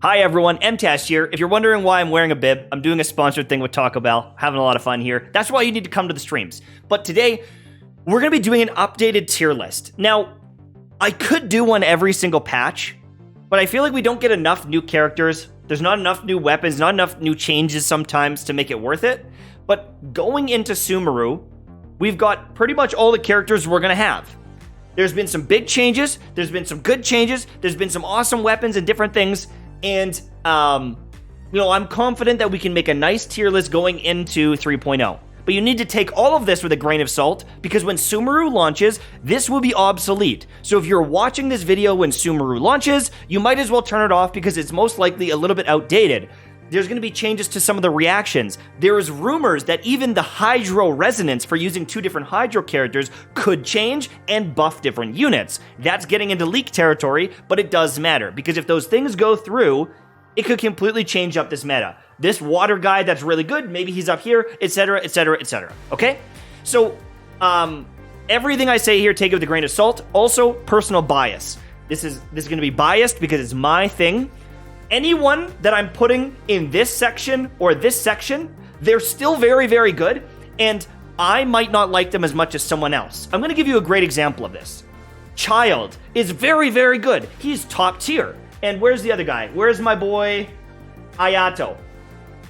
Hi everyone, MTash here. If you're wondering why I'm wearing a bib, I'm doing a sponsored thing with Taco Bell, having a lot of fun here. That's why you need to come to the streams. But today, we're going to be doing an updated tier list. Now, I could do one every single patch, but I feel like we don't get enough new characters. There's not enough new weapons, not enough new changes sometimes to make it worth it. But going into Sumeru, we've got pretty much all the characters we're going to have. There's been some big changes, there's been some good changes, there's been some awesome weapons and different things. And, I'm confident that we can make a nice tier list going into 3.0. But you need to take all of this with a grain of salt, because when Sumeru launches, this will be obsolete. So if you're watching this video when Sumeru launches, you might as well turn it off because it's most likely a little bit outdated. There's going to be changes to some of the reactions. There is rumors that even the Hydro resonance for using two different Hydro characters could change and buff different units. That's getting into leak territory, but it does matter, because if those things go through, it could completely change up this meta. This water guy that's really good, maybe he's up here, etc., etc., etc. Okay? So, everything I say here, take it with a grain of salt. Also, personal bias. This is going to be biased because it's my thing. Anyone that I'm putting in this section or this section, they're still very, very good, and I might not like them as much as someone else. I'm going to give you a great example of this. Childe is very, very good. He's top tier. And where's the other guy? Where's my boy Ayato?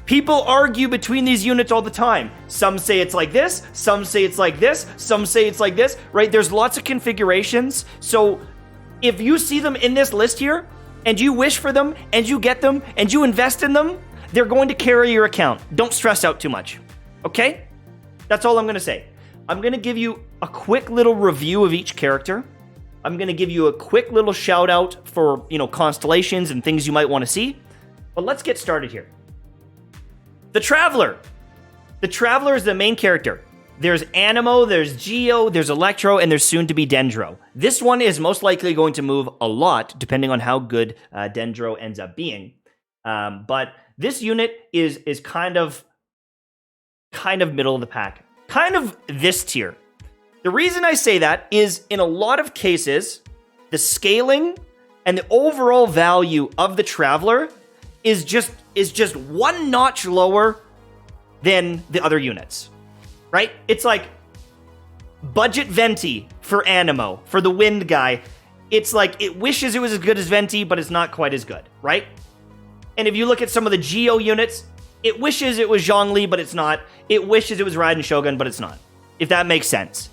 People argue between these units all the time. Some say it's like this, some say it's like this, some say it's like this, right? There's lots of configurations. So if you see them in this list here, and you wish for them, and you get them, and you invest in them, they're going to carry your account. Don't stress out too much, okay? That's all I'm going to say. I'm going to give you a quick little review of each character. I'm going to give you a quick little shout out for, constellations and things you might want to see. But let's get started here. The Traveler. The Traveler is the main character. There's Anemo, there's Geo, there's Electro, and there's soon to be Dendro. This one is most likely going to move a lot, depending on how good Dendro ends up being. But this unit is kind of middle of the pack. Kind of this tier. The reason I say that is, in a lot of cases, the scaling and the overall value of the Traveler is just one notch lower than the other units. Right? It's like budget Venti for Anemo, for the wind guy. It's like it wishes it was as good as Venti, but it's not quite as good, right? And if you look at some of the Geo units, it wishes it was Zhongli, but it's not. It wishes it was Raiden Shogun, but it's not. If that makes sense.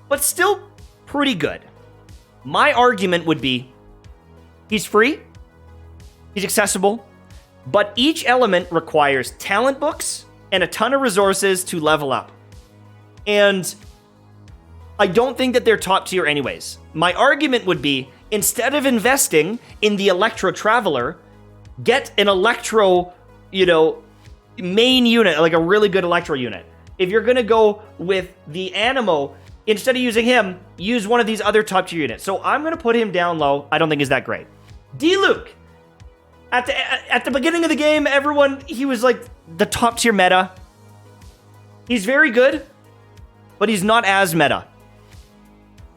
But still pretty good. My argument would be, he's free, he's accessible, but each element requires talent books and a ton of resources to level up. And I don't think that they're top tier anyways. My argument would be, instead of investing in the Electro Traveler, get an Electro, main unit, like a really good Electro unit. If you're going to go with the Anemo, instead of using him, use one of these other top tier units. So I'm going to put him down low. I don't think he's that great. Diluc. At the beginning of the game, he was like the top tier meta. He's very good, but he's not as meta.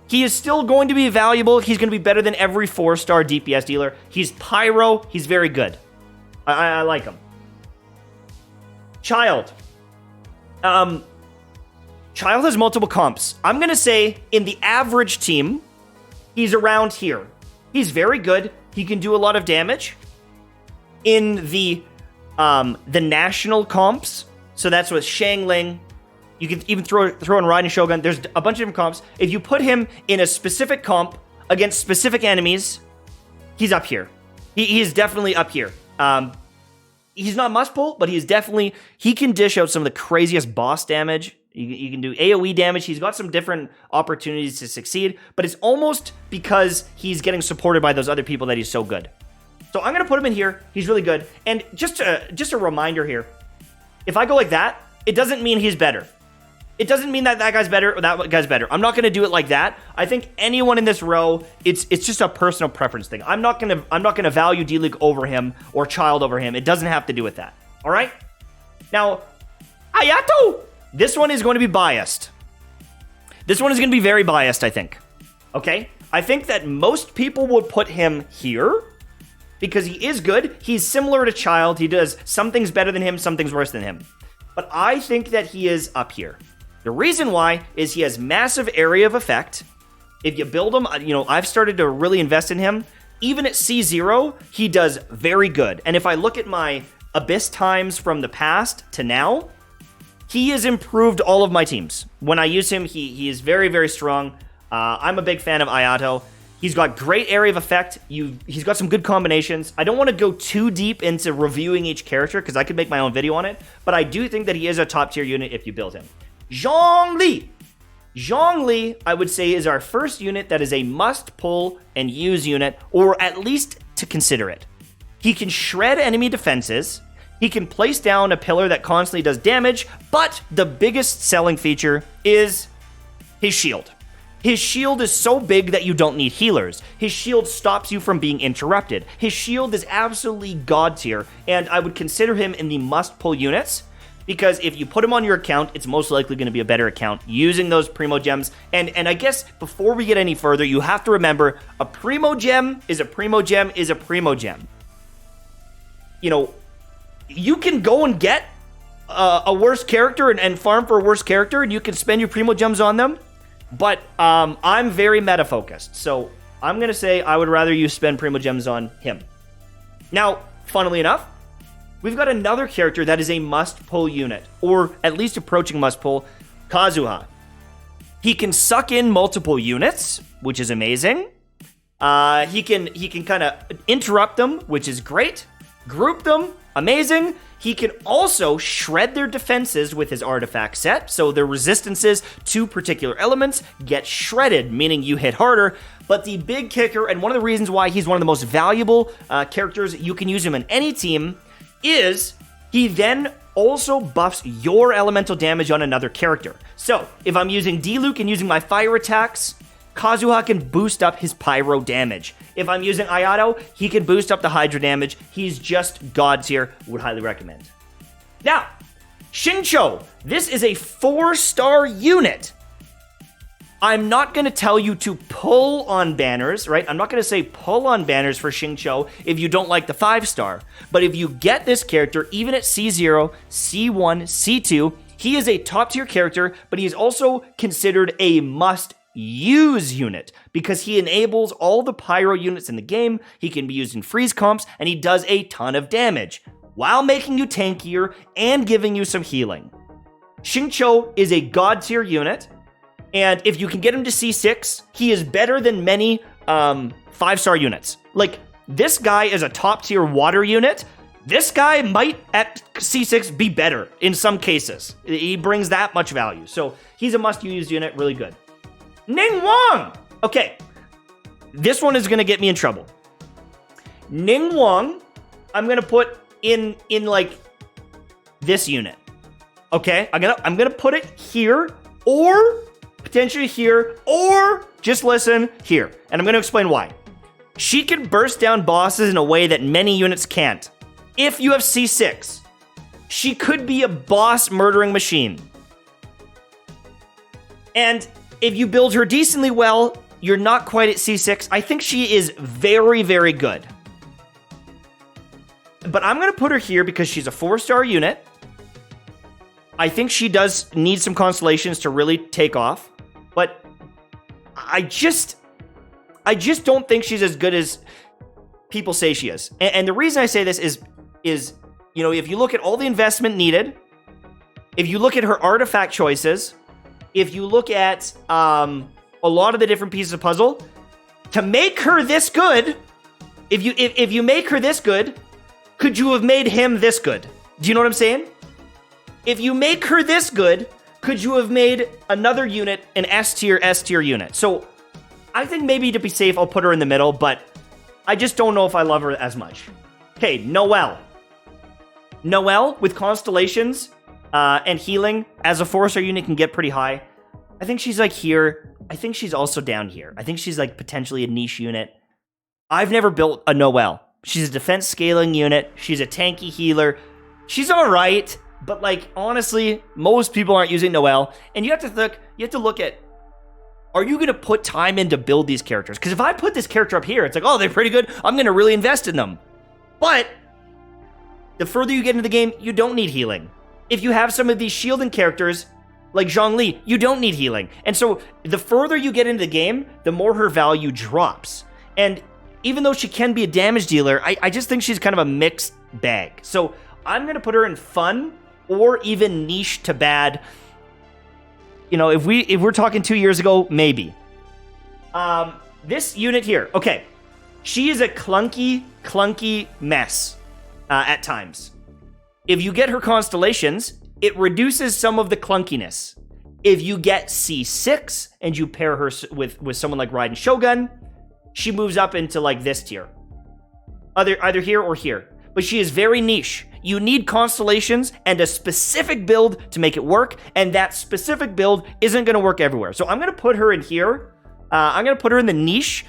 He is still going to be valuable. He's going to be better than every 4-star DPS dealer. He's Pyro. He's very good. I like him. Childe. Childe has multiple comps. I'm going to say in the average team, he's around here. He's very good. He can do a lot of damage. In the national comps, so that's with Xiangling. You can even throw in Raiden Shogun. There's a bunch of different comps. If you put him in a specific comp against specific enemies, he's up here. He is definitely up here. He's not must pull, but he can dish out some of the craziest boss damage. You can do AoE damage. He's got some different opportunities to succeed, but it's almost because he's getting supported by those other people that he's so good. So I'm going to put him in here. He's really good. And just a reminder here, if I go like that, it doesn't mean he's better. It doesn't mean that guy's better or that guy's better. I'm not going to do it like that. I think anyone in this row, it's just a personal preference thing. I'm not going to value Diluc over him or Childe over him. It doesn't have to do with that. All right? Now, Ayato. This one is going to be biased. This one is going to be very biased, I think. Okay? I think that most people would put him here. because he is good. He's similar to Childe. He does some things better than him, some things worse than him. But I think that he is up here. The reason why is he has massive area of effect. If you build him, I've started to really invest in him. Even at C0, he does very good. And if I look at my Abyss times from the past to now, he has improved all of my teams. When I use him, he is very, very strong. I'm a big fan of Ayato. He's got great area of effect. He's got some good combinations. I don't want to go too deep into reviewing each character because I could make my own video on it, but I do think that he is a top tier unit if you build him. Zhongli! Zhongli, I would say, is our first unit that is a must pull and use unit, or at least to consider it. He can shred enemy defenses. He can place down a pillar that constantly does damage, but the biggest selling feature is his shield. His shield is so big that you don't need healers. His shield stops you from being interrupted. His shield is absolutely god tier, and I would consider him in the must-pull units, because if you put him on your account, it's most likely going to be a better account using those Primo Gems. And I guess before we get any further, you have to remember, a Primo Gem is a Primo Gem is a Primo Gem. You can go and get a worse character and farm for a worse character, and you can spend your Primo Gems on them. But I'm very meta-focused, so I'm going to say I would rather you spend Primo Gems on him. Now, funnily enough, we've got another character that is a must-pull unit, or at least approaching must-pull, Kazuha. He can suck in multiple units, which is amazing. He can kind of interrupt them, which is great. Group them, amazing. He can also shred their defenses with his artifact set, so their resistances to particular elements get shredded, meaning you hit harder. But the big kicker, and one of the reasons why he's one of the most valuable characters, you can use him in any team, is he then also buffs your elemental damage on another character. So, if I'm using Diluc and using my fire attacks, Kazuha can boost up his pyro damage. If I'm using Ayato, he can boost up the Hydra damage. He's just god tier. Would highly recommend. Now, Xinqui. This is a 4-star unit. I'm not going to tell you to pull on banners, right? I'm not going to say pull on banners for Xinqui if you don't like the 5-star. But if you get this character, even at C0, C1, C2, he is a top tier character, but he is also considered a must-use unit because he enables all the pyro units in the game. He can be used in freeze comps, and he does a ton of damage while making you tankier and giving you some healing. Xinqui is a god tier unit, and if you can get him to C6, he is better than many 5-star units. Like, this guy is a top tier water unit. This guy might at C6 be better in some cases. He brings that much value. So he's a must-use unit, really good. Ningguang! Okay, this one is going to get me in trouble. Ningguang, I'm going to put in like this unit. Okay, I'm gonna put it here, or potentially here, or just listen here. And I'm going to explain why. She can burst down bosses in a way that many units can't. If you have C6, she could be a boss murdering machine. And if you build her decently well, you're not quite at C6. I think she is very, very good. But I'm going to put her here because she's a 4-star unit. I think she does need some constellations to really take off. But I just don't think she's as good as people say she is. And the reason I say this is, if you look at all the investment needed, if you look at her artifact choices, if you look at a lot of the different pieces of puzzle, to make her this good, if you make her this good, could you have made him this good? Do you know what I'm saying? If you make her this good, could you have made another unit an S tier unit? So I think maybe to be safe, I'll put her in the middle, but I just don't know if I love her as much. Okay, Noel. Noel with constellations and healing as a 4-star unit can get pretty high. I think she's like here. I think she's also down here. I think she's like potentially a niche unit. I've never built a Noel. She's a defense scaling unit. She's a tanky healer. She's all right, but like honestly, most people aren't using Noel. And you have to look at, are you going to put time in to build these characters? Because if I put this character up here, it's like, oh, they're pretty good. I'm going to really invest in them. But the further you get into the game, you don't need healing. If you have some of these shielding characters, like Zhongli, you don't need healing. And so the further you get into the game, the more her value drops. And even though she can be a damage dealer, I just think she's kind of a mixed bag. So I'm going to put her in fun or even niche to bad. You know, if we're talking 2 years ago, maybe. This unit here, okay. She is a clunky mess at times. If you get her constellations, it reduces some of the clunkiness. If you get C6 and you pair her with someone like Raiden Shogun, she moves up into like this tier. Either here or here. But she is very niche. You need constellations and a specific build to make it work, and that specific build isn't going to work everywhere. So I'm going to put her in here. I'm going to put her in the niche.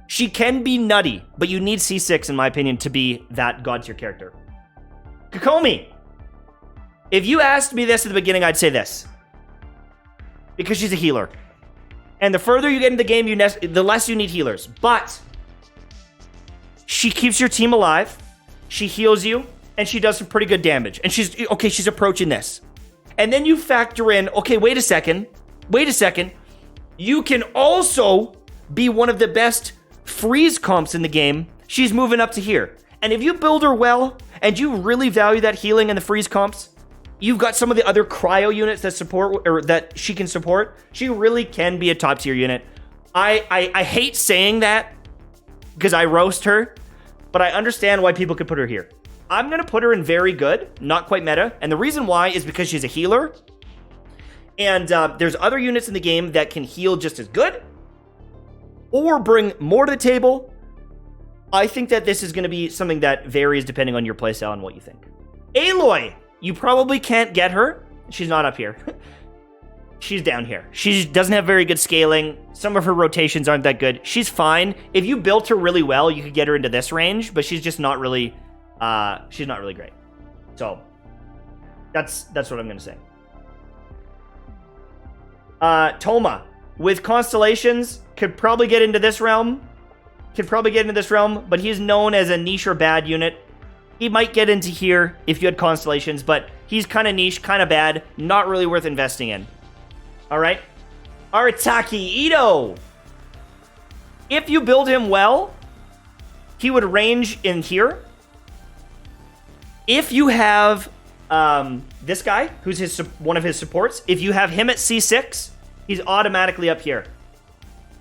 She can be nutty, but you need C6, in my opinion, to be that god tier character. Kokomi. If you asked me this at the beginning, I'd say this. Because she's a healer. And the further you get in the game, the less you need healers. But she keeps your team alive. She heals you. And she does some pretty good damage. And she's approaching this. And then you factor in, okay, wait a second. You can also be one of the best freeze comps in the game. She's moving up to here. And if you build her well, and you really value that healing and the freeze comps, you've got some of the other cryo units that support, or that she can support. She really can be a top tier unit. I hate saying that because I roast her, but I understand why people could put her here. I'm going to put her in very good, not quite meta. And the reason why is because she's a healer. And there's other units in the game that can heal just as good or bring more to the table. I think that this is going to be something that varies depending on your playstyle and what you think. Aloy, you probably can't get her. She's not up here. She's down here. She doesn't have very good scaling. Some of her rotations aren't that good. She's fine. If you built her really well, you could get her into this range, but she's just not really... she's not really great. So, that's what I'm going to say. Thoma, with constellations, could probably get into this realm. But he's known as a niche or bad unit. He might get into here if you had constellations, but he's kind of niche, kind of bad, not really worth investing in. All right? Arataki Itto. If you build him well, he would range in here. If you have this guy, who's one of his supports, if you have him at C6, he's automatically up here.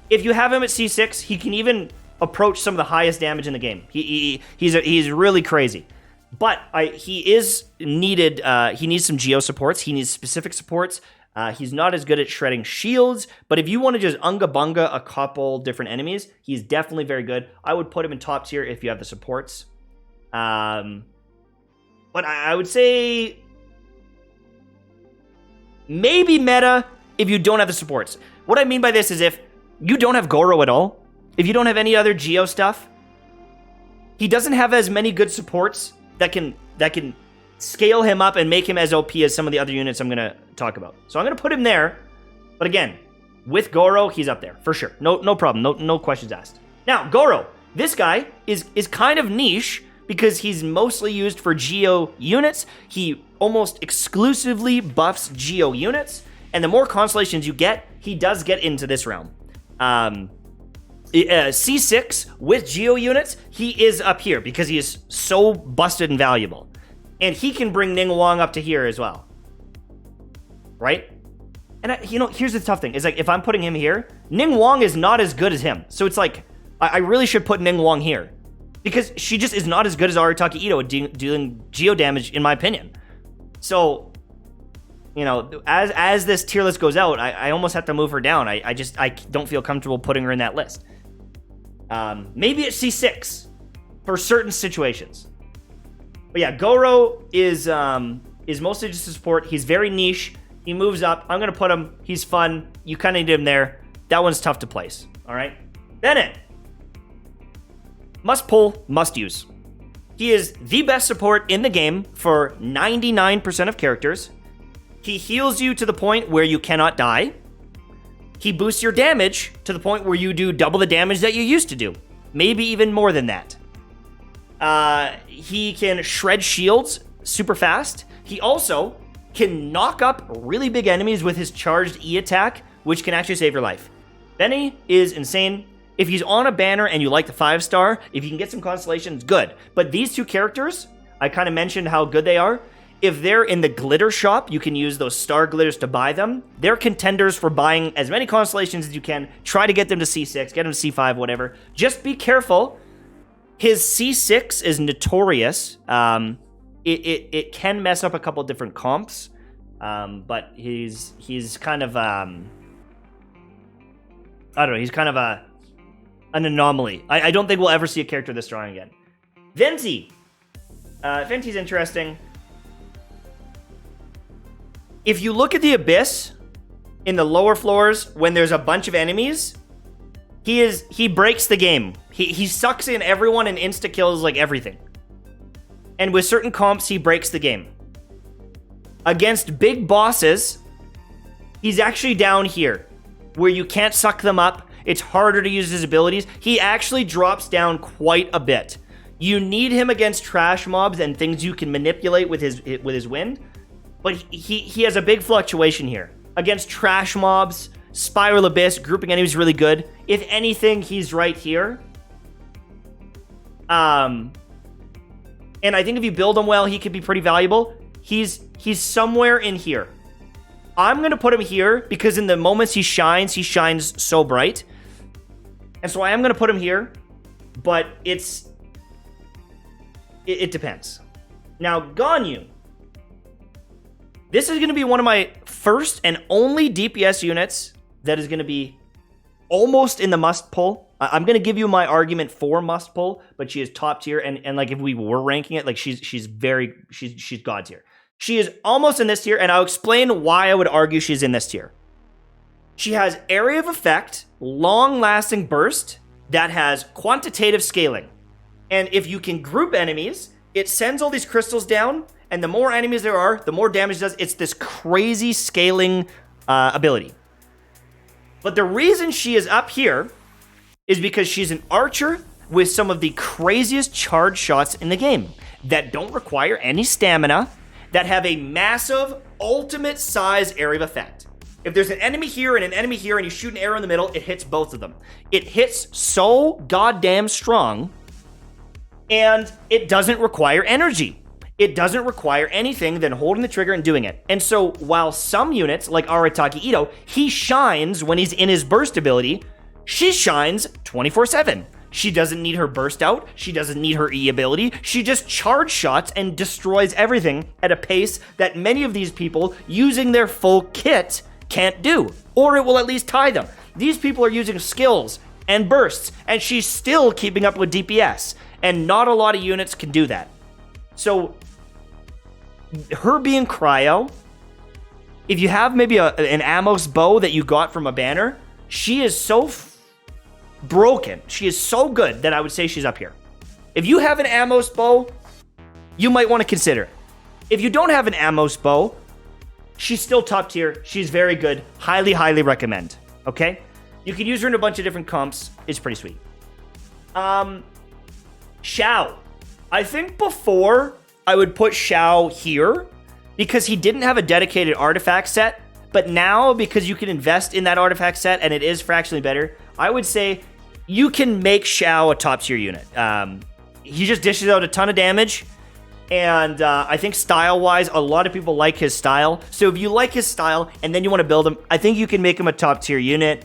If you have him at C6, he can even approach some of the highest damage in the game. He's really crazy. But he is needed. He needs some geo supports. He needs specific supports. He's not as good at shredding shields. But if you want to just unga bunga a couple different enemies, he's definitely very good. I would put him in top tier if you have the supports. But I would say maybe meta if you don't have the supports. What I mean by this is if you don't have Gorou at all, if you don't have any other Geo stuff, he doesn't have as many good supports that can scale him up and make him as OP as some of the other units I'm going to talk about. So I'm going to put him there. But again, with Gorou, he's up there for sure. No problem. No questions asked. Now, Gorou, this guy is kind of niche because he's mostly used for Geo units. He almost exclusively buffs Geo units. And the more constellations you get, he does get into this realm. C6 with Geo units, he is up here because he is so busted and valuable. And he can bring Ningguang up to here as well. Right? And here's the tough thing. Is like, if I'm putting him here, Ningguang is not as good as him. So it's like, I really should put Ningguang here. Because she just is not as good as Arataki Itto at dealing Geo damage, in my opinion. So, as this tier list goes out, I almost have to move her down. I don't feel comfortable putting her in that list. Maybe at C6 for certain situations. But yeah, Gorou is mostly just a support. He's very niche. He moves up. I'm going to put him. He's fun. You kind of need him there. That one's tough to place. All right. Bennett. Must pull, must use. He is the best support in the game for 99% of characters. He heals you to the point where you cannot die. He boosts your damage to the point where you do double the damage that you used to do. Maybe even more than that. He can shred shields super fast. He also can knock up really big enemies with his charged E attack, which can actually save your life. Benny is insane. If he's on a banner and you like the 5-star, if you can get some constellations, good. But these two characters, I kind of mentioned how good they are. If they're in the glitter shop, you can use those star glitters to buy them. They're contenders for buying as many constellations as you can. Try to get them to C6, get them to C5, whatever. Just be careful. His C6 is notorious. It can mess up a couple different comps, but he's kind of I don't know. He's kind of an anomaly. I don't think we'll ever see a character this strong again. Venti. Venti's interesting. If you look at the Abyss in the lower floors when there's a bunch of enemies, he breaks the game. He sucks in everyone and insta-kills like everything. And with certain comps, he breaks the game. Against big bosses, he's actually down here, where you can't suck them up. It's harder to use his abilities. He actually drops down quite a bit. You need him against trash mobs and things you can manipulate with his wind. But he has a big fluctuation here. Against trash mobs, Spiral Abyss, grouping enemies really good. If anything, he's right here. And I think if you build him well, he could be pretty valuable. He's somewhere in here. I'm going to put him here because in the moments he shines so bright. And so I am going to put him here, but it depends. Now, Ganyu. This is going to be one of my first and only DPS units that is going to be almost in the must pull. I'm going to give you my argument for must pull, but she is top tier. And like if we were ranking it, like she's god tier. She is almost in this tier, and I'll explain why I would argue she's in this tier. She has area of effect, long-lasting burst that has quantitative scaling. And if you can group enemies, it sends all these crystals down, and the more enemies there are, the more damage it does. It's this crazy scaling ability. But the reason she is up here is because she's an archer with some of the craziest charge shots in the game that don't require any stamina, that have a massive ultimate size area of effect. If there's an enemy here and an enemy here and you shoot an arrow in the middle, it hits both of them. It hits so goddamn strong, and it doesn't require energy. It doesn't require anything than holding the trigger and doing it. And so while some units, like Arataki Itto, he shines when he's in his burst ability, she shines 24/7. She doesn't need her burst out. She doesn't need her E ability. She just charge shots and destroys everything at a pace that many of these people using their full kit can't do. Or it will at least tie them. These people are using skills and bursts, and she's still keeping up with DPS. And not a lot of units can do that. So, her being cryo, if you have maybe an Amos bow that you got from a banner, she is so broken. She is so good that I would say she's up here. If you have an Amos bow, you might want to consider it. If you don't have an Amos bow, she's still top tier. She's very good. Highly, highly recommend. Okay? You can use her in a bunch of different comps. It's pretty sweet. Xiao. I think before I would put Xiao here because he didn't have a dedicated artifact set. But now, because you can invest in that artifact set and it is fractionally better, I would say you can make Xiao a top tier unit. He just dishes out a ton of damage. And I think style-wise, a lot of people like his style. So if you like his style and then you want to build him, I think you can make him a top tier unit.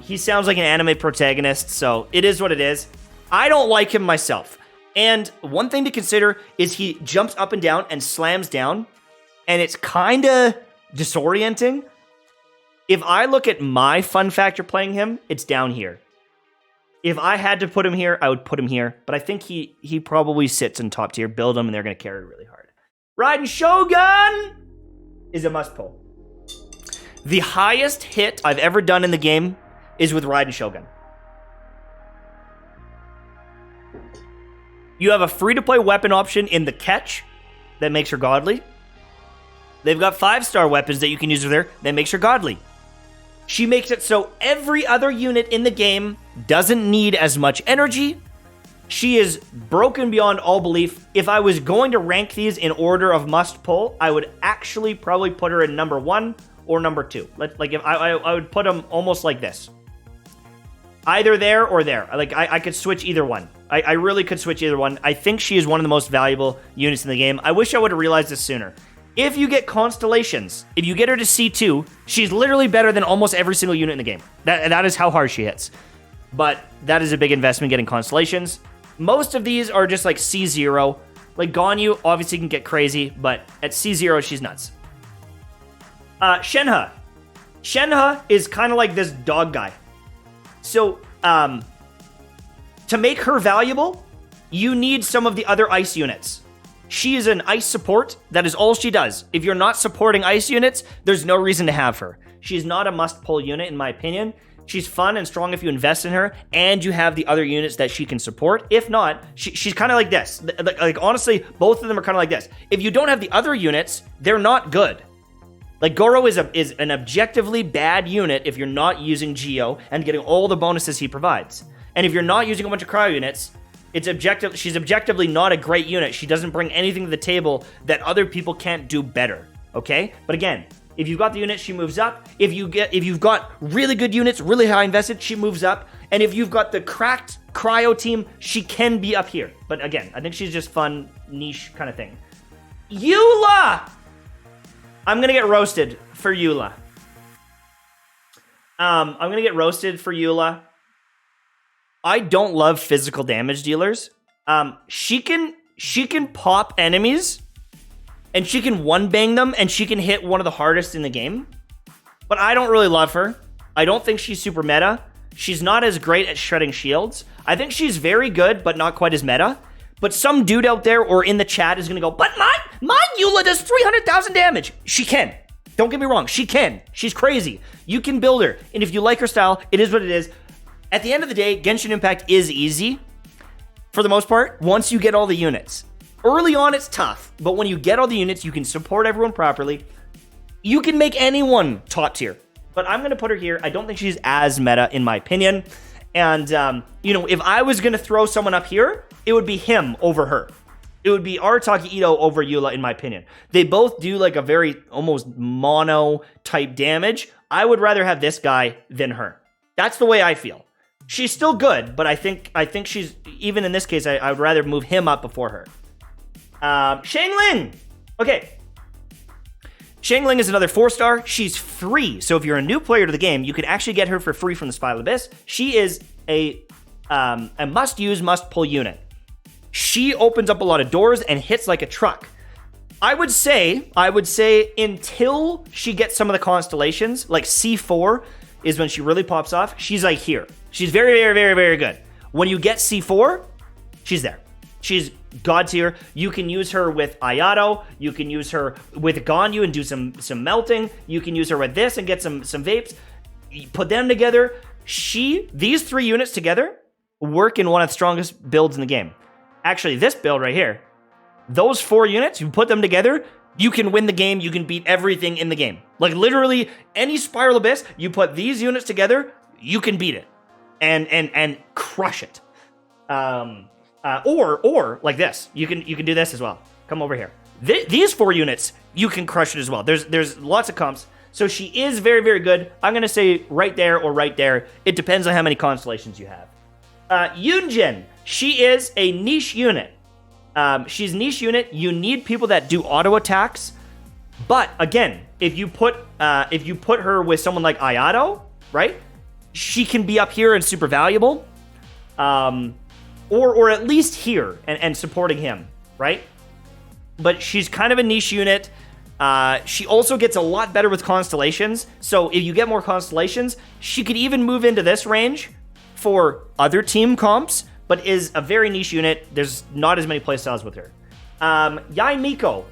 He sounds like an anime protagonist, so it is what it is. I don't like him myself. And one thing to consider is he jumps up and down and slams down. And it's kind of disorienting. If I look at my fun factor playing him, it's down here. If I had to put him here, I would put him here. But I think he probably sits in top tier. Build him, and they're going to carry it really hard. Raiden Shogun is a must pull. The highest hit I've ever done in the game is with Raiden Shogun. You have a free-to-play weapon option in the catch that makes her godly. They've got 5-star weapons that you can use with her that makes her godly. She makes it so every other unit in the game doesn't need as much energy, She is broken beyond all belief. If I was going to rank these in order of must pull, I would actually probably put her in number 1 or number 2. Like if I would put them almost like this. Either there or there. Like I could switch either one. I really could switch either one. I think she is one of the most valuable units in the game. I wish I would have realized this sooner. If you get constellations, if you get her to C2, she's literally better than almost every single unit in the game. That is how hard she hits. But that is a big investment getting constellations. Most of these are just like C0. Like Ganyu obviously can get crazy, but at C0 she's nuts. Shenhe. Shenhe is kind of like this dog guy. So, to make her valuable, you need some of the other ice units. She is an ice support. That is all she does. If you're not supporting ice units, there's no reason to have her. She's not a must-pull unit, in my opinion. She's fun and strong if you invest in her, and you have the other units that she can support. If not, she's kind of like this. Like, honestly, both of them are kind of like this. If you don't have the other units, they're not good. Like, Gorou is an objectively bad unit if you're not using Geo and getting all the bonuses he provides. And if you're not using a bunch of cryo units, she's objectively not a great unit. She doesn't bring anything to the table that other people can't do better, okay? But again, if you've got the units, she moves up. If you've got really good units, really high invested, she moves up. And if you've got the cracked cryo team, she can be up here. But again, I think she's just fun, niche kind of thing. Eula! I'm gonna get roasted for Eula. I'm gonna get roasted for Eula. I don't love physical damage dealers. She can pop enemies, and she can one-bang them, and she can hit one of the hardest in the game. But I don't really love her. I don't think she's super meta. She's not as great at shredding shields. I think she's very good, but not quite as meta. But some dude out there or in the chat is going to go, but my Eula does 300,000 damage. She can. Don't get me wrong. She can. She's crazy. You can build her. And if you like her style, it is what it is. At the end of the day, Genshin Impact is easy for the most part once you get all the units. Early on, it's tough, but when you get all the units, you can support everyone properly. You can make anyone top tier, but I'm going to put her here. I don't think she's as meta, in my opinion. And, if I was going to throw someone up here, it would be him over her. It would be Arataki Itto over Eula, in my opinion. They both do like a very almost mono type damage. I would rather have this guy than her. That's the way I feel. She's still good, but I think she's, even in this case, I would rather move him up before her. Xiangling! Okay. Xiangling is another 4-star. She's free. So if you're a new player to the game, you can actually get her for free from the Spiral Abyss. She is a must-use, must-pull unit. She opens up a lot of doors and hits like a truck. I would say until she gets some of the constellations, like C4 is when she really pops off. She's like here. She's very, very, very, very good. When you get C4, she's there. She's god tier. You can use her with Ayato. You can use her with Ganyu and do some melting. You can use her with this and get some vapes. You put them together. These 3 units together work in one of the strongest builds in the game. Actually, this build right here, those 4 units, you put them together, you can win the game. You can beat everything in the game. Like literally any Spiral Abyss, you put these units together, you can beat it and crush it. Or like this, you can do this as well. Come over here. These 4 units, you can crush it as well. There's lots of comps. So she is very, very good. I'm gonna say right there or right there. It depends on how many constellations you have. YunJin, she is a niche unit. She's a niche unit. You need people that do auto attacks. But again, if you put her with someone like Ayato, right? She can be up here and super valuable. Or at least here and supporting him, right? But she's kind of a niche unit. She also gets a lot better with constellations. So if you get more constellations, she could even move into this range for other team comps, but is a very niche unit. There's not as many playstyles with her. Yae Miko.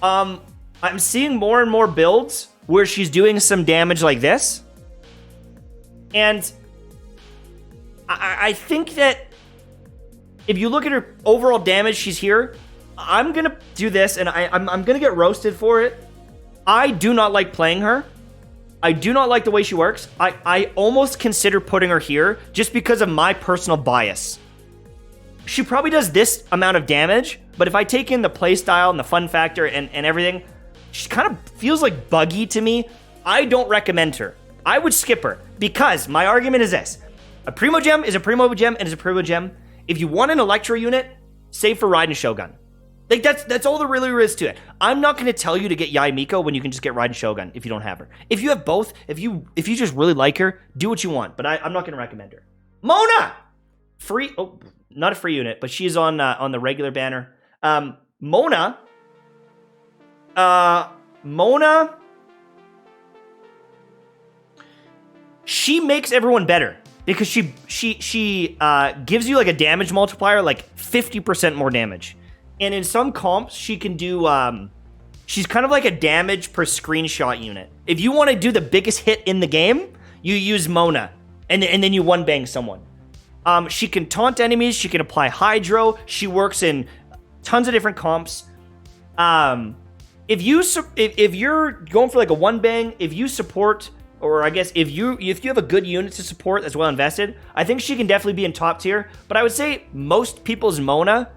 I'm seeing more and more builds where she's doing some damage like this. And I think that if you look at her overall damage, she's here. I'm going to do this, and I'm going to get roasted for it. I do not like playing her. I do not like the way she works. I almost consider putting her here just because of my personal bias. she probably does this amount of damage, but if I take in the playstyle and the fun factor and everything, she kind of feels like buggy to me. I don't recommend her. I would skip her because my argument is this. A Primo Gem is a Primo Gem and is a Primo Gem. If you want an Electro unit, save for Raiden Shogun. Like, that's all there really is to it. I'm not going to tell you to get Yae Miko when you can just get Raiden Shogun if you don't have her. If you have both, if you just really like her, do what you want, but I'm not going to recommend her. Mona! Free, oh, not a free unit, but she's on the regular banner. Mona, she makes everyone better because she gives you like a damage multiplier, like 50% more damage. And in some comps, she can do, she's kind of like a damage per screenshot unit. If you want to do the biggest hit in the game, you use Mona, and then you one-bang someone. She can taunt enemies, she can apply Hydro, she works in tons of different comps. If you're going for like a one-bang, if you support, or I guess if you have a good unit to support that's well invested, I think she can definitely be in top tier. But I would say most people's Mona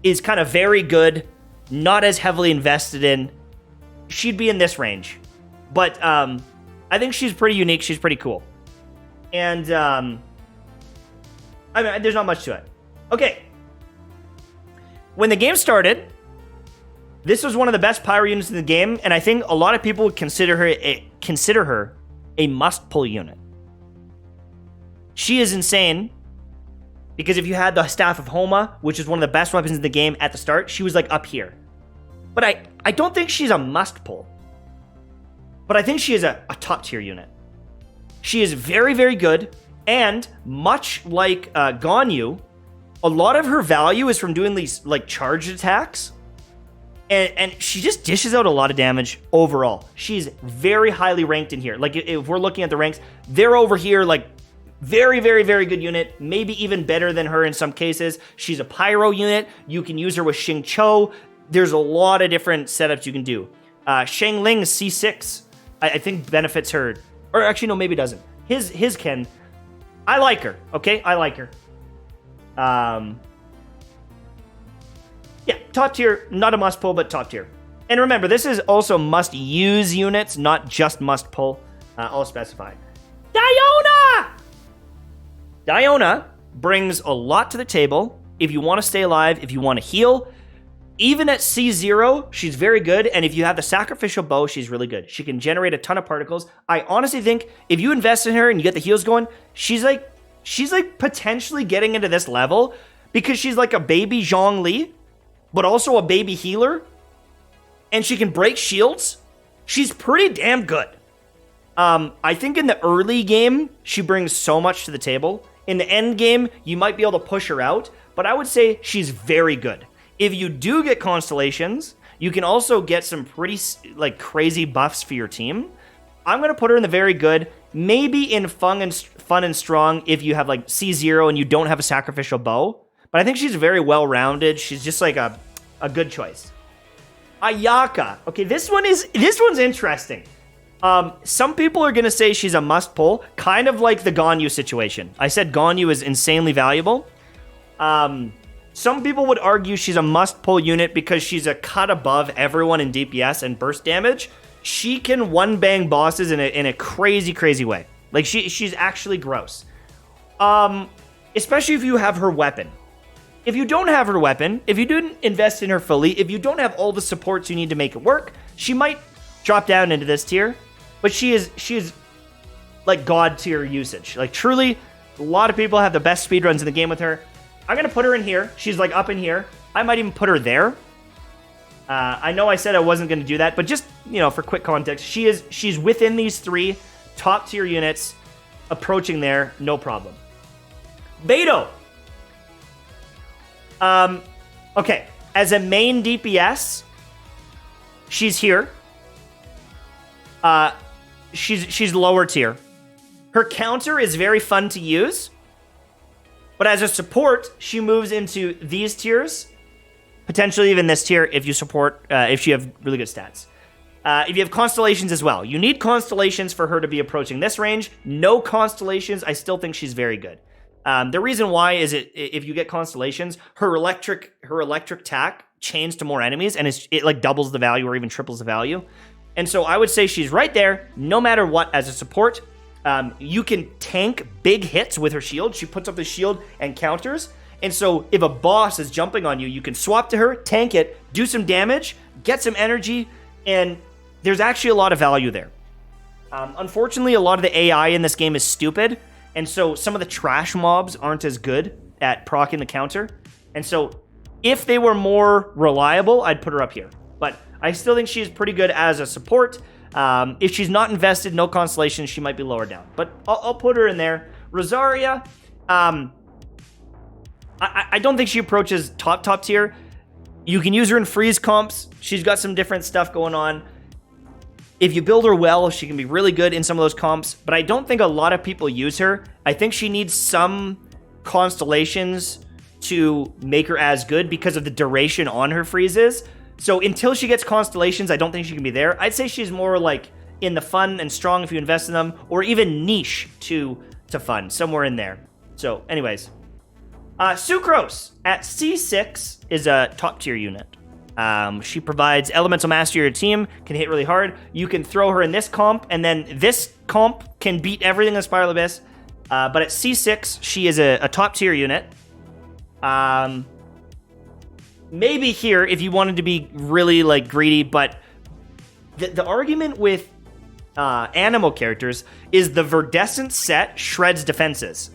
is kind of very good, not as heavily invested in. She'd be in this range. But I think she's pretty unique, she's pretty cool. And I mean, there's not much to it. Okay. When the game started, this was one of the best pyro units in the game, and I think a lot of people would consider her a must-pull unit. She is insane, because if you had the Staff of Thoma, which is one of the best weapons in the game at the start, she was like up here. But I don't think she's a must-pull. But I think she is a top-tier unit. She is very, very good, and much like Ganyu, a lot of her value is from doing these like charged attacks. And she just dishes out a lot of damage overall. She's very highly ranked in here. Like, if we're looking at the ranks, they're over here, like, very, very, very good unit. Maybe even better than her in some cases. She's a pyro unit. You can use her with Xinqui. There's a lot of different setups you can do. Xiangling C6, I think benefits her. Or actually, no, maybe doesn't. His can. I like her, okay? I like her. Yeah, top tier, not a must pull, but top tier. And remember, this is also must use units, not just must pull. I'll specify. Diona brings a lot to the table. If you want to stay alive, if you want to heal, even at C0, she's very good. And if you have the sacrificial bow, she's really good. She can generate a ton of particles. I honestly think if you invest in her and you get the heals going, she's like potentially getting into this level because she's like a baby Zhongli, but also a baby healer, and she can break shields. She's pretty damn good. I think in the early game, she brings so much to the table. In the end game, you might be able to push her out, but I would say she's very good. If you do get constellations, you can also get some pretty like crazy buffs for your team. I'm going to put her in the very good, maybe in fun and strong if you have like C0 and you don't have a sacrificial bow. But I think she's very well-rounded. She's just like a good choice. Ayaka. Okay, this one's interesting. Some people are going to say she's a must-pull, kind of like the Ganyu situation. I said Ganyu is insanely valuable. Some people would argue she's a must-pull unit because she's a cut above everyone in DPS and burst damage. She can one-bang bosses in a crazy, crazy way. Like, she's actually gross. Especially if you have her weapon. If you don't have her weapon, if you didn't invest in her fully, if you don't have all the supports you need to make it work, she might drop down into this tier. But she is like god tier usage. Like, truly, a lot of people have the best speedruns in the game with her. I'm going to put her in here. She's like up in here. I might even put her there. I know I said I wasn't going to do that, but just, you know, for quick context, she's within these three top tier units, approaching there, no problem. Beidou. Okay, as a main DPS, she's here. She's lower tier. Her counter is very fun to use, but as a support, she moves into these tiers, potentially even this tier if you support, if you have really good stats. If you have constellations as well, you need constellations for her to be approaching this range. No constellations, I still think she's very good. The reason why is if you get constellations, her electric attack chains to more enemies, and it like doubles the value or even triples the value. And so I would say she's right there, no matter what, as a support. You can tank big hits with her shield. She puts up the shield and counters. And so if a boss is jumping on you, you can swap to her, tank it, do some damage, get some energy, and there's actually a lot of value there. Unfortunately, a lot of the AI in this game is stupid, and so some of the trash mobs aren't as good at proccing the counter. And so if they were more reliable, I'd put her up here. But I still think she's pretty good as a support. If she's not invested, no constellations, she might be lower down. But I'll put her in there. Rosaria, I don't think she approaches top tier. You can use her in freeze comps. She's got some different stuff going on. If you build her well, she can be really good in some of those comps, but I don't think a lot of people use her. I think she needs some constellations to make her as good because of the duration on her freezes. So until she gets constellations, I don't think she can be there. I'd say she's more like in the fun and strong if you invest in them, or even niche to fun, somewhere in there. So anyways, Sucrose at C6 is a top tier unit. She provides elemental mastery to your team, can hit really hard. You can throw her in this comp, and then this comp can beat everything in Spiral Abyss. But at C6, she is a top tier unit. Maybe here if you wanted to be really like greedy, but the argument with animal characters is the Verdescent set shreds defenses,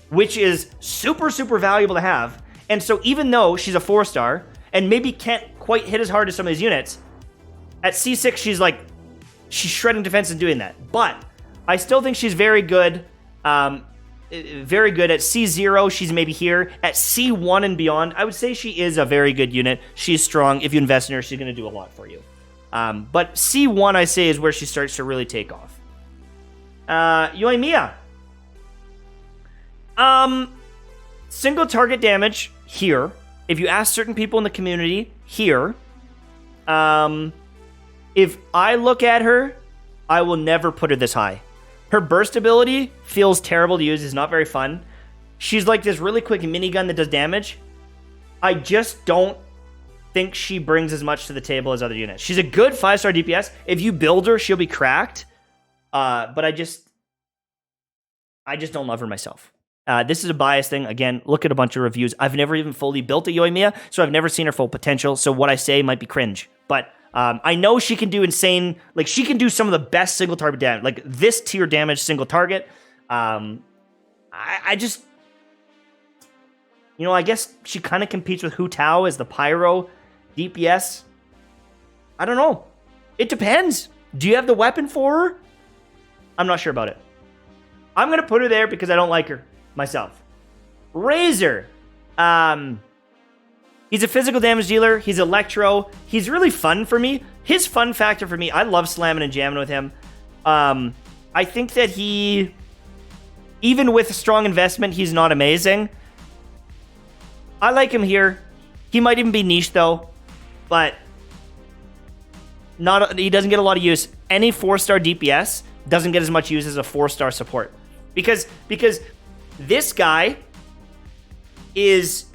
which is super, super valuable to have. And so even though she's a 4-star and maybe can't quite hit as hard as some of these units, at C6 she's shredding defense and doing that. But I still think she's very good. Very good. At C0, she's maybe here. At C1 and beyond, I would say she is a very good unit. She's strong. If you invest in her, she's going to do a lot for you. But C1, I say, is where she starts to really take off. Yoymia. Single target damage here. If you ask certain people in the community, here. If I look at her, I will never put her this high. Her burst ability feels terrible to use. It's not very fun. She's like this really quick minigun that does damage. I just don't think she brings as much to the table as other units. She's a good 5-star DPS. If you build her, she'll be cracked. But I just don't love her myself. This is a bias thing. Again, look at a bunch of reviews. I've never even fully built a Yoymia, so I've never seen her full potential. So what I say might be cringe. But I know she can do insane, like she can do some of the best single target damage, like this tier damage single target. I just, I guess she kind of competes with Hu Tao as the pyro DPS. I don't know. It depends. Do you have the weapon for her? I'm not sure about it. I'm going to put her there because I don't like her myself. Razor. He's a physical damage dealer. He's electro. He's really fun for me. His fun factor for me, I love slamming and jamming with him. I think that he, even with strong investment, he's not amazing. I like him here. He might even be niche though, but he doesn't get a lot of use. Any 4-star DPS doesn't get as much use as a 4-star support. Because this guy is...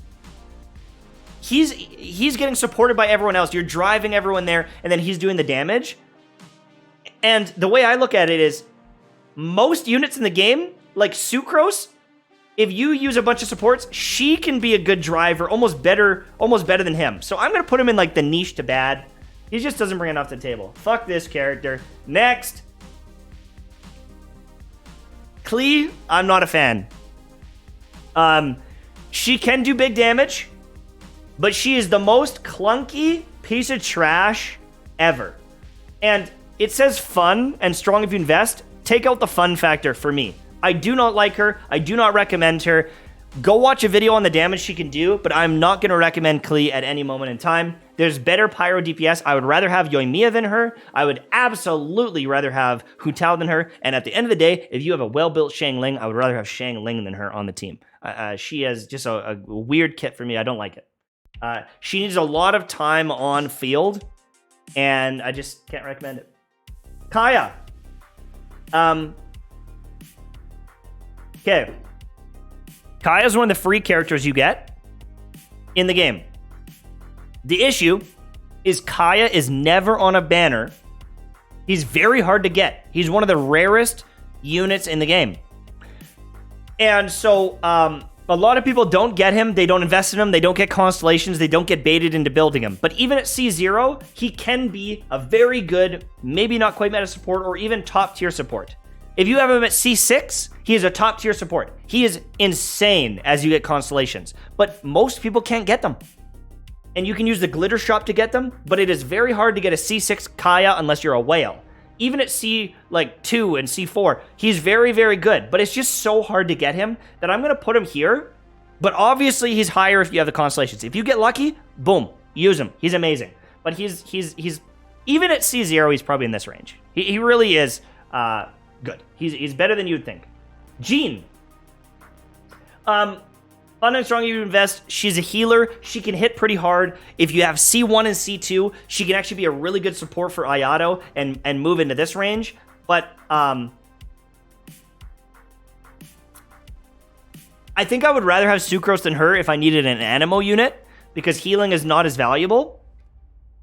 He's getting supported by everyone else. You're driving everyone there, and then he's doing the damage. And the way I look at it is, most units in the game, like Sucrose, if you use a bunch of supports, she can be a good driver, almost better than him. So I'm going to put him in like the niche to bad. He just doesn't bring enough to the table. Fuck this character. Next. Klee, I'm not a fan. She can do big damage, but she is the most clunky piece of trash ever. And it says fun and strong if you invest. Take out the fun factor for me. I do not like her. I do not recommend her. Go watch a video on the damage she can do, but I'm not going to recommend Klee at any moment in time. There's better pyro DPS. I would rather have Yoymia than her. I would absolutely rather have Hu Tao than her. And at the end of the day, if you have a well-built Xiangling, I would rather have Xiangling than her on the team. She has just a weird kit for me. I don't like it. She needs a lot of time on field, and I just can't recommend it. Kaya. Okay. Kaya is one of the free characters you get in the game. The issue is Kaya is never on a banner. He's very hard to get. He's one of the rarest units in the game. And so a lot of people don't get him. They don't invest in him. They don't get constellations. They don't get baited into building him. But even at C0, he can be a very good, maybe not quite meta support or even top tier support. If you have him at C6, he is a top tier support. He is insane as you get constellations. But most people can't get them. And you can use the glitter shop to get them, but it is very hard to get a C6 Kaya unless you're a whale. Even at C2 and C4, he's very, very good. But it's just so hard to get him that I'm going to put him here. But obviously, he's higher if you have the constellations. If you get lucky, boom, use him. He's amazing. But he's even at C0, he's probably in this range. He really is good. He's better than you'd think. Jean. Fun and strong, you invest. She's a healer. She can hit pretty hard. If you have C1 and C2, she can actually be a really good support for Ayato and move into this range. But I think I would rather have Sucrose than her if I needed an Animo unit, because healing is not as valuable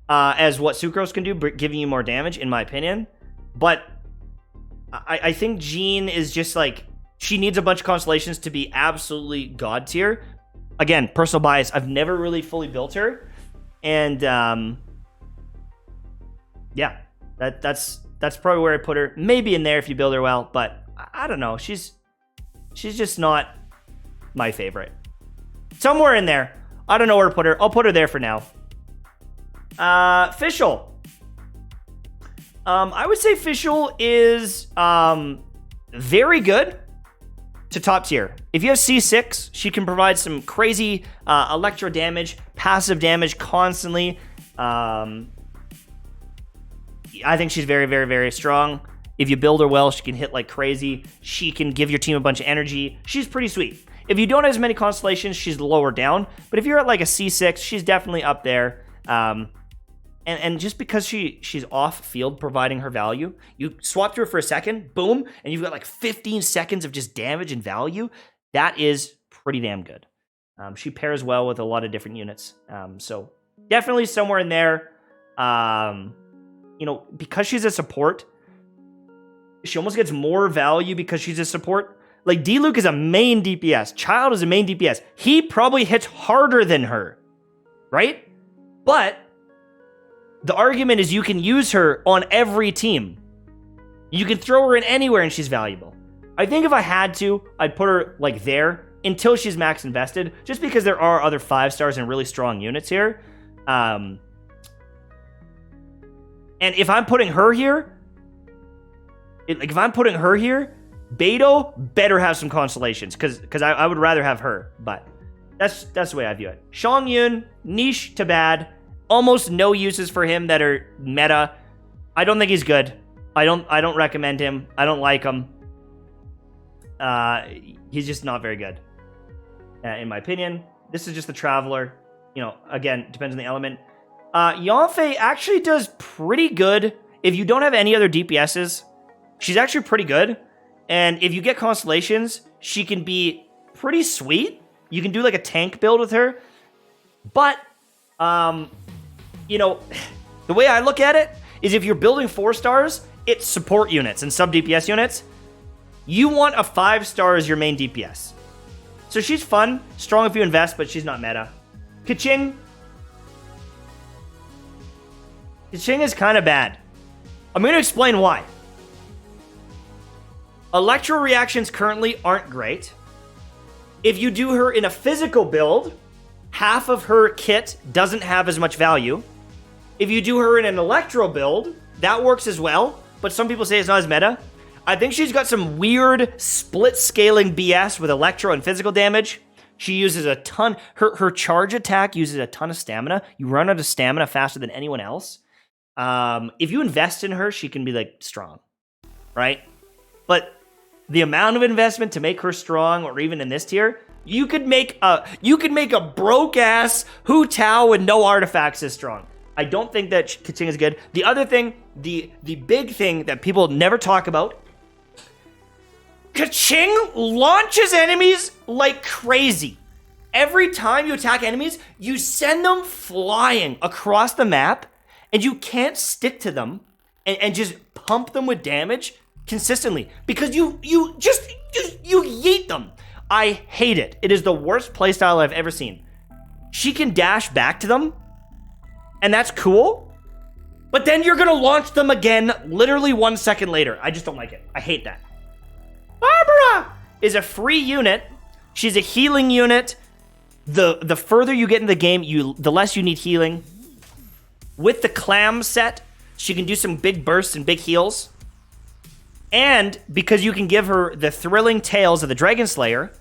as what Sucrose can do, giving you more damage, in my opinion. But I think Jean is just like, she needs a bunch of constellations to be absolutely god tier. Again, personal bias. I've never really fully built her. And yeah, that's probably where I put her. Maybe in there if you build her well, but I don't know. She's just not my favorite. Somewhere in there. I don't know where to put her. I'll put her there for now. Fischl. I would say Fischl is very good to top tier. If you have C6, she can provide some crazy electro damage, passive damage constantly. I think she's very, very, very strong. If you build her well, she can hit like crazy. She can give your team a bunch of energy. She's pretty sweet. If you don't have as many constellations, she's lower down. But if you're at like a C6, she's definitely up there. And just because she's off field providing her value, you swap through her for a second, boom, and you've got like 15 seconds of just damage and value. That is pretty damn good. She pairs well with a lot of different units. So definitely somewhere in there. Because she's a support, she almost gets more value because she's a support. Like Diluc is a main DPS. Childe is a main DPS. He probably hits harder than her, right? But the argument is you can use her on every team. You can throw her in anywhere and she's valuable. I think if I had to, I'd put her like there until she's max invested, just because there are other 5 stars and really strong units here. And if I'm putting her here, Beidou better have some constellations, because I would rather have her. But that's the way I view it. Xiangyun, niche to bad. Almost no uses for him that are meta. I don't think he's good. I don't recommend him. I don't like him. He's just not very good, in my opinion. This is just the Traveler. Again, depends on the element. Yanfei actually does pretty good. If you don't have any other DPSs, she's actually pretty good. And if you get constellations, she can be pretty sweet. You can do like a tank build with her. But the way I look at it is if you're building 4 stars, it's support units and sub DPS units. You want a 5 star as your main DPS. So she's fun, strong if you invest, but she's not meta. Keqing is kind of bad. I'm going to explain why. Electro reactions currently aren't great. If you do her in a physical build, half of her kit doesn't have as much value. If you do her in an electro build, that works as well, but some people say it's not as meta. I think she's got some weird split scaling BS with electro and physical damage. She uses a ton. Her charge attack uses a ton of stamina. You run out of stamina faster than anyone else. If you invest in her, she can be like strong, right? But the amount of investment to make her strong, or even in this tier, you could make a broke ass Hu Tao with no artifacts as strong. I don't think that Keqing is good. The other thing, the big thing that people never talk about Ka-ching launches enemies like crazy. Every time you attack enemies, you send them flying across the map, and you can't stick to them and just pump them with damage consistently because you yeet them. I hate it. It is the worst playstyle I've ever seen. She can dash back to them, and that's cool, but then you're gonna launch them again literally 1 second later. I just don't like it. I hate that. Barbara is a free unit. She's a healing unit. The further you get in the game, the less you need healing. With the clam set, she can do some big bursts and big heals. And because you can give her the thrilling tails of the Dragon Slayer,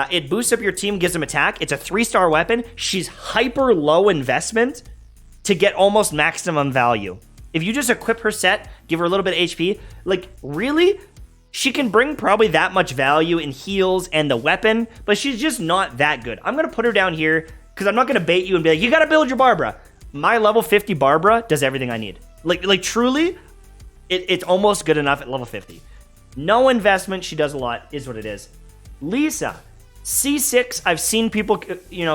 it boosts up your team, gives them attack. It's a 3-star weapon. She's hyper low investment to get almost maximum value. If you just equip her set, give her a little bit of HP, like really, she can bring probably that much value in heals and the weapon, but she's just not that good. I'm going to put her down here because I'm not going to bait you and be like, you got to build your Barbara. My level 50 Barbara does everything I need. Like truly, it's almost good enough at level 50. No investment. She does a lot, is what it is. Lisa, C6. I've seen people,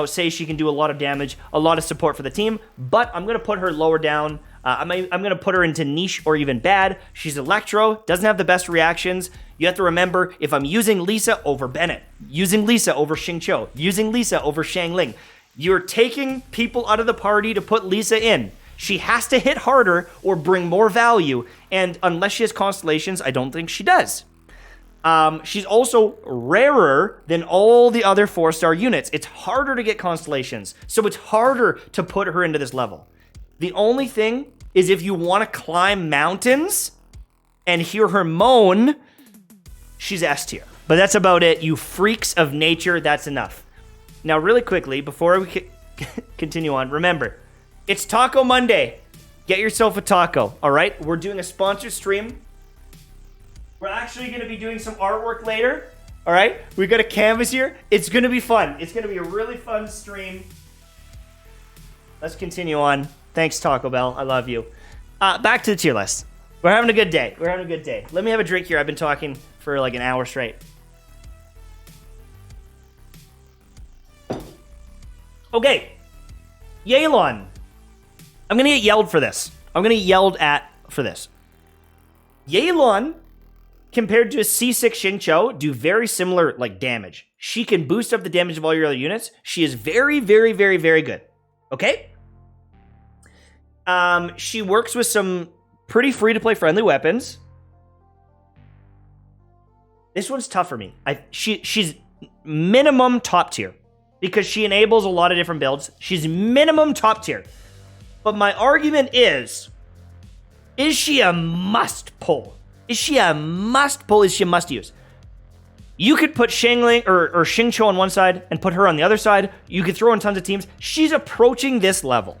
say she can do a lot of damage, a lot of support for the team, but I'm going to put her lower down. I'm going to put her into niche or even bad. She's Electro, doesn't have the best reactions. You have to remember, if I'm using Lisa over Bennett, using Lisa over Xingqiu, using Lisa over Xiangling, you're taking people out of the party to put Lisa in. She has to hit harder or bring more value, and unless she has constellations, I don't think she does. She's also rarer than all the other 4-star units. It's harder to get constellations, so it's harder to put her into this level. The only thing is if you want to climb mountains and hear her moan, she's S tier. But that's about it. You freaks of nature, that's enough. Now, really quickly, before we continue on, remember, it's Taco Monday. Get yourself a taco, all right? We're doing a sponsored stream. We're actually going to be doing some artwork later, all right? We've got a canvas here. It's going to be fun. It's going to be a really fun stream. Let's continue on. Thanks, Taco Bell. I love you. Back to the tier list. We're having a good day. We're having a good day. Let me have a drink here. I've been talking for like an hour straight. Okay. Yelan. I'm going to get yelled for this. I'm going to get yelled at for this. Yelan, compared to a C6 Xingqiu, do very similar damage. She can boost up the damage of all your other units. She is very, very, very, very good. Okay? She works with some pretty free-to-play friendly weapons. This one's tough for me. She's minimum top tier because she enables a lot of different builds. She's minimum top tier. But my argument is she a must pull? Is she a must pull? Is she a must use? You could put Xiangling or Xingqiu on one side and put her on the other side. You could throw in tons of teams. She's approaching this level.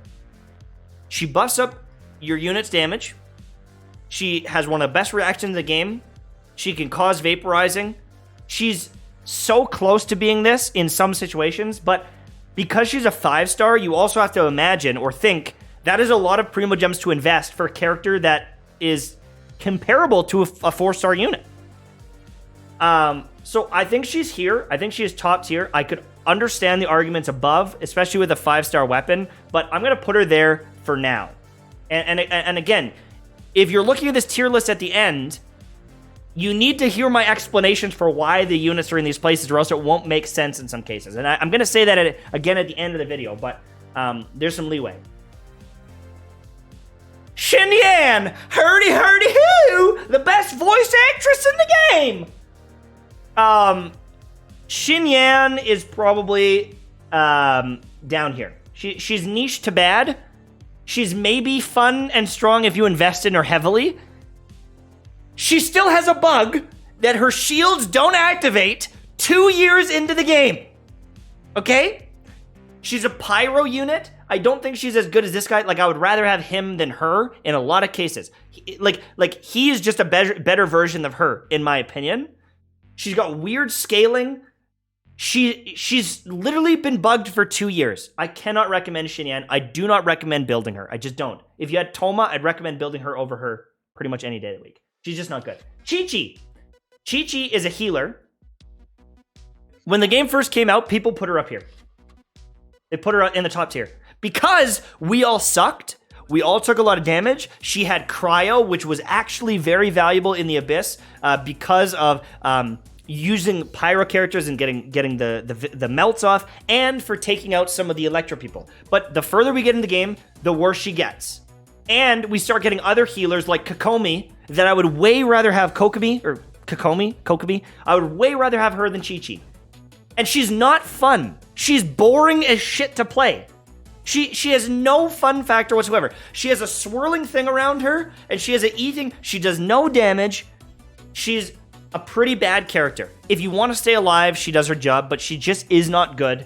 She buffs up your unit's damage. She has one of the best reactions in the game. She can cause vaporizing. She's so close to being this in some situations, but because she's a 5-star, you also have to imagine or think that is a lot of Primo Gems to invest for a character that is comparable to a 4-star unit. So I think she's here. I think she is top tier. I could understand the arguments above, especially with a 5-star weapon, but I'm going to put her there for now. And again, if you're looking at this tier list at the end, you need to hear my explanations for why the units are in these places, or else it won't make sense in some cases. And I'm going to say that again at the end of the video, but there's some leeway. Xinyan! Hurdy-hoo! The best voice actress in the game! Xinyan is probably down here. She's niche to bad. She's maybe fun and strong if you invest in her heavily. She still has a bug that her shields don't activate 2 years into the game. Okay? She's a pyro unit. I don't think she's as good as this guy. I would rather have him than her in a lot of cases. He is just a better version of her, in my opinion. She's got weird scaling. She's literally been bugged for 2 years. I cannot recommend Xinyan. I do not recommend building her. I just don't. If you had Thoma, I'd recommend building her over her pretty much any day of the week. She's just not good. Chi-Chi. Chi-Chi is a healer. When the game first came out, people put her up here. They put her in the top tier. Because we all sucked. We all took a lot of damage. She had cryo, which was actually very valuable in the Abyss because of using pyro characters and getting the melts off, and for taking out some of the Electro people. But the further we get in the game, the worse she gets. And we start getting other healers like Kokomi that I would way rather have Kokomi. I would way rather have her than Chi-Chi. And she's not fun. She's boring as shit to play. She has no fun factor whatsoever. She has a swirling thing around her, and she has a eating. She does no damage. She's a pretty bad character. If you want to stay alive, she does her job, but she just is not good.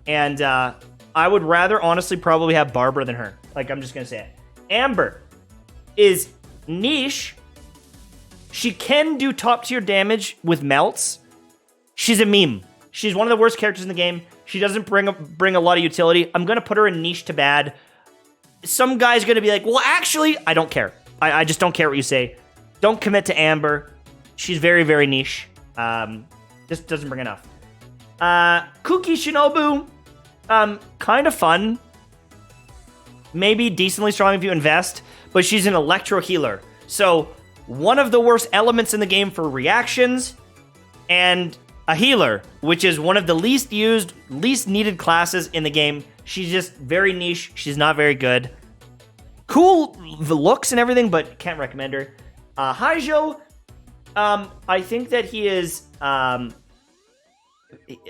And I would rather, honestly, probably have Barbara than her. Like, I'm just going to say it. Amber is niche. She can do top tier damage with melts. She's a meme. She's one of the worst characters in the game. She doesn't bring a lot of utility. I'm going to put her in niche to bad. Some guy's going to be like, well, actually, I don't care. I just don't care what you say. Don't commit to Amber. She's very, very niche. Just doesn't bring enough. Kuki Shinobu, kind of fun. Maybe decently strong if you invest, but she's an electro healer. So one of the worst elements in the game for reactions, and a healer, which is one of the least used, least needed classes in the game. She's just very niche. She's not very good. Cool the looks and everything, but can't recommend her. Haijo, I think that he is...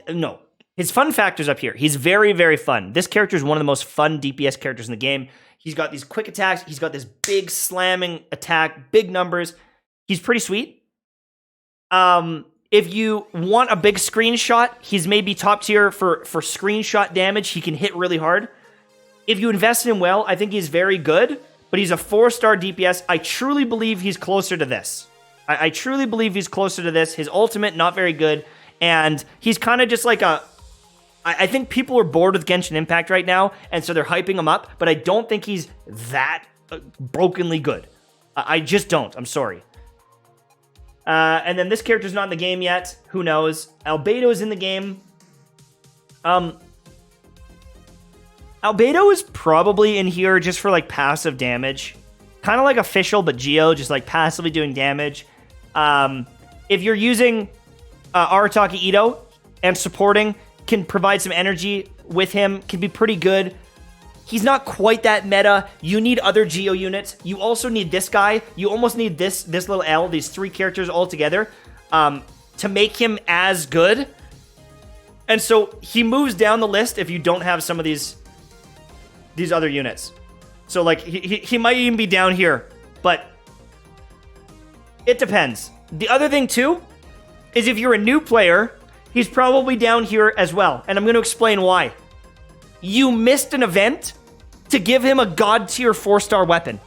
no. His fun factor's up here. He's very, very fun. This character is one of the most fun DPS characters in the game. He's got these quick attacks. He's got this big slamming attack, big numbers. He's pretty sweet. If you want a big screenshot, he's maybe top tier for screenshot damage. He can hit really hard. If you invest in him well, I think he's very good, but he's a 4-star DPS. I truly believe he's closer to this. I truly believe he's closer to this. His ultimate, not very good, and he's kind of just like a... I think people are bored with Genshin Impact right now, and so they're hyping him up, but I don't think he's that brokenly good. I just don't. I'm sorry. And then this character's not in the game yet. Who knows? Albeido's in the game. Albedo is probably in here just for, like, passive damage. Kind of like Official, but Geo, just, like, passively doing damage. If you're using Arataki Itto and supporting, can provide some energy with him, can be pretty good. He's not quite that meta. You need other Geo units. You also need this guy. You almost need this little L, these 3 characters all together, to make him as good. And so he moves down the list if you don't have some of these other units. So, like, he might even be down here, but it depends. The other thing, too, is if you're a new player, he's probably down here as well. And I'm going to explain why. You missed an event to give him a god tier 4-star weapon.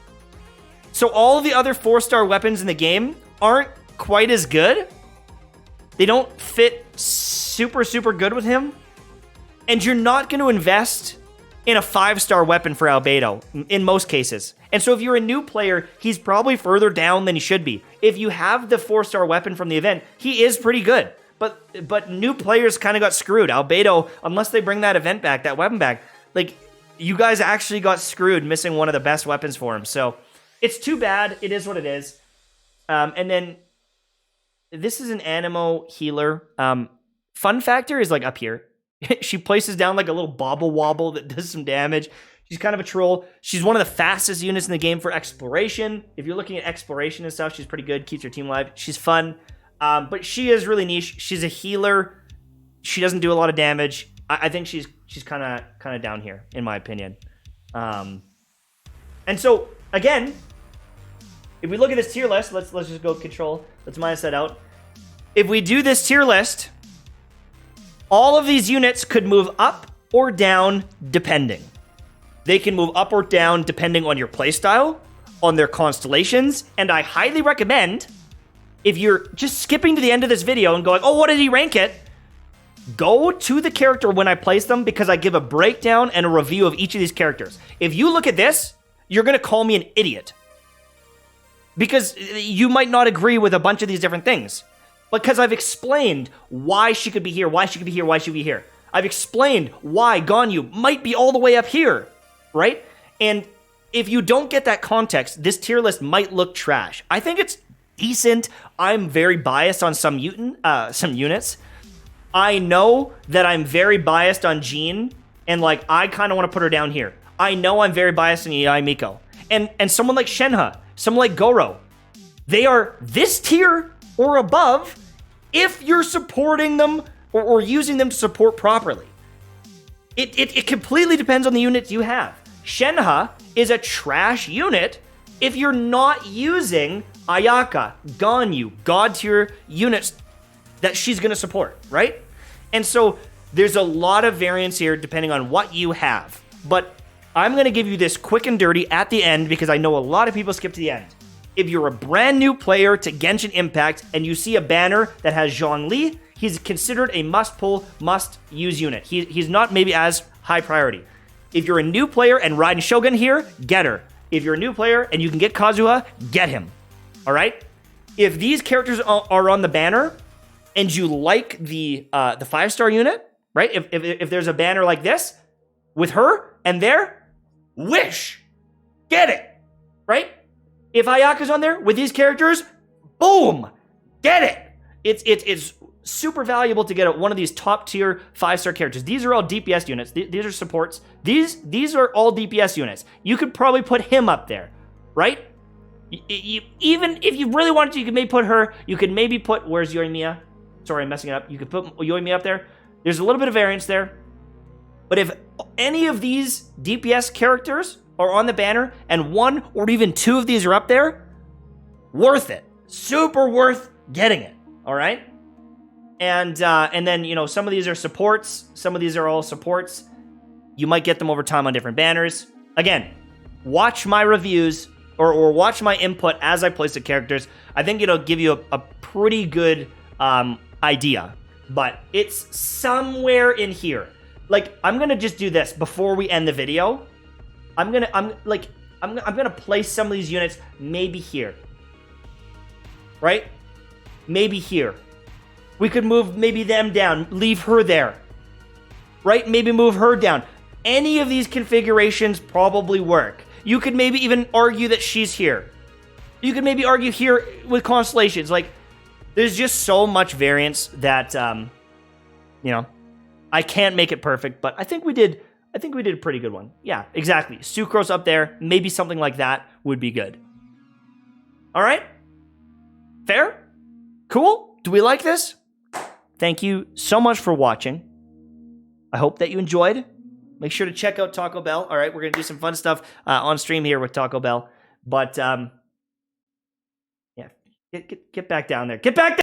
So all of the other 4-star weapons in the game aren't quite as good. They don't fit super, super good with him. And you're not going to invest in a 5-star weapon for Albedo in most cases. And so if you're a new player, he's probably further down than he should be. If you have the 4-star weapon from the event, he is pretty good. But new players kind of got screwed. Albedo, unless they bring that event back, that weapon back, like, you guys actually got screwed missing one of the best weapons for him. So it's too bad. It is what it is. And then this is an Anemo healer. Fun factor is, like, up here. She places down, like, a little bobble wobble that does some damage. She's kind of a troll. She's one of the fastest units in the game for exploration. If you're looking at exploration and stuff, she's pretty good. Keeps your team alive. She's fun. But she is really niche. She's a healer. She doesn't do a lot of damage. I think she's kind of down here, in my opinion. And so, again, if we look at this tier list, let's just go control. Let's minus that out. If we do this tier list, all of these units could move up or down depending. They can move up or down depending on your playstyle, on their constellations, and I highly recommend, if you're just skipping to the end of this video and going, oh, what did he rank it? Go to the character when I place them, because I give a breakdown and a review of each of these characters. If you look at this, you're going to call me an idiot, because you might not agree with a bunch of these different things. Because I've explained why she could be here, why she could be here, why she could be here. I've explained why Ganyu might be all the way up here, right? And if you don't get that context, this tier list might look trash. I think it's decent. I'm very biased on some units. I know that I'm very biased on Jean, and like I kind of want to put her down here. I know I'm very biased on Yae Miko. And someone like Shenhe, someone like Gorou, they are this tier or above if you're supporting them or using them to support properly. It completely depends on the units you have. Shenhe is a trash unit if you're not using Ayaka, Ganyu, god tier units that she's going to support, right? And so there's a lot of variance here depending on what you have. But I'm going to give you this quick and dirty at the end because I know a lot of people skip to the end. If you're a brand new player to Genshin Impact and you see a banner that has Zhongli, he's considered a must-pull, must-use unit. He's not maybe as high priority. If you're a new player and Raiden Shogun here, get her. If you're a new player and you can get Kazuha, get him. All right? If these characters are on the banner and you like the 5-star unit, right? If there's a banner like this with her and there, wish, get it, right? If Ayaka's on there with these characters, boom, get it. It's super valuable to get one of these top tier 5-star characters. These are all DPS units. These are supports. These are all DPS units. You could probably put him up there, right? Even if you really wanted to, you could maybe put her. You could maybe put, where's Yoymia? Sorry, I'm messing it up. You could put Yoymia up there. There's a little bit of variance there. But if any of these DPS characters are on the banner and one or even two of these are up there, worth it. Super worth getting it. All right? And then, you know, some of these are supports. Some of these are all supports. You might get them over time on different banners. Again, watch my reviews or watch my input as I place the characters. I think it'll give you a pretty good idea. But it's somewhere in here. Like, I'm gonna just do this before we end the video. I'm gonna place some of these units maybe here. Right? Maybe here. We could move maybe them down, leave her there. Right? Maybe move her down. Any of these configurations probably work. You could maybe even argue that she's here. You could maybe argue here with constellations. Like, there's just so much variance that, you know, I can't make it perfect, but I think we did a pretty good one. Yeah, exactly. Sucrose up there, maybe something like that would be good. All right? Fair? Cool? Do we like this? Thank you so much for watching. I hope that you enjoyed. Make sure to check out Taco Bell. All right, we're going to do some fun stuff on stream here with Taco Bell. But, yeah, get back down there. Get back down!